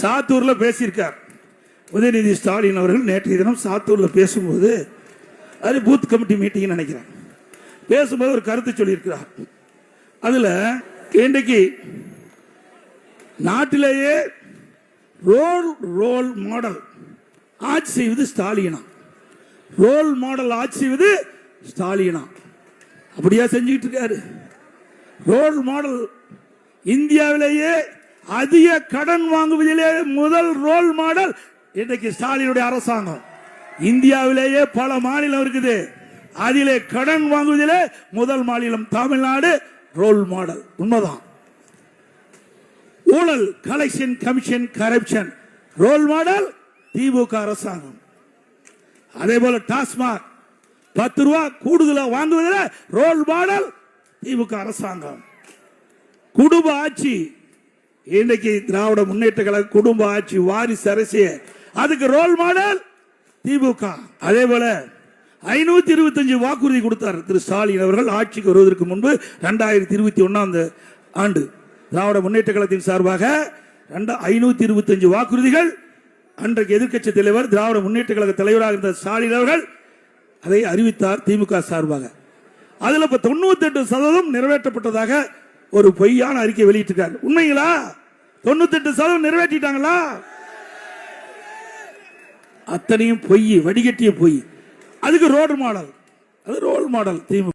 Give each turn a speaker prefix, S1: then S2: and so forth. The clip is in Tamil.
S1: சாத்தூர்ல பேசியிருக்கார். உதயநிதி ஸ்டாலின் அவர்கள் நேற்றைய தினம் சாத்தூர்ல பேசும்போது, அது பூத் கமிட்டி மீட்டிங் நினைக்கிறேன், பேசும்போது ஒரு கருத்து சொல்லியிருக்கிறார். அதுல இன்றைக்கு நாட்டிலேயே ரோல் மாடல் ஆட்சி செய்வது ஸ்டாலினா, ரோல் மாடல் ஆட்சி செய்வது ஸ்டாலினா. அப்படியா செஞ்சுட்டு இருக்காரு. ரோல் மாடல் இந்தியாவிலேயே அதிக கடன் வாங்குவதிலே முதல் ரோல் மாடல் இன்றைக்கு ஸ்டாலினுடைய அரசாங்கம். இந்தியாவிலேயே பல மாநிலம் இருக்குது, அதிலே கடன் வாங்குவதிலே முதல் மாநிலம் தமிழ்நாடு. ரோல் மாடல் உண்மைதான். ஊழல் collection commission corruption role model DMK அரசாங்கம். அதே போல டாஸ்மாக் 10 ரூபாய் கூடுதலா வாங்குவதில் ரோல் மாடல் திமுக அரசாங்கம். குடும்ப ஆட்சி இன்றைக்கு திராவிட முன்னேற்ற கழக குடும்ப ஆட்சி வாரிசு அரசியல், அதுக்கு ரோல் மாடல் திமுக. அதே போல 525 வாக்குறுதி கொடுத்தார் திரு ஸ்டாலின் அவர்கள் ஆட்சிக்கு வருவதற்கு முன்பு. 2021 ஆண்டு திராவிட முன்னேற்ற கழகத்தின் சார்பாக 525 வாக்குறுதிகள். அன்றைக்கு எதிர்க்கட்சி தலைவர் திராவிட முன்னேற்ற கழக தலைவராக இருந்த ஸ்டாலின் அவர்கள் அதை அறிவித்தார் திமுக சார்பாக. அதுல 98% நிறைவேற்றப்பட்டதாக ஒரு பொய்யான அறிக்கை வெளியிட்டிருக்கார். உண்மைங்களா? 98% நிறைவேற்றிட்டாங்களா? அத்தனையும் பொய், வடிகட்டிய பொய். அதுக்கு ரோல் மாடல், அது ரோல் மாடல் திமுக.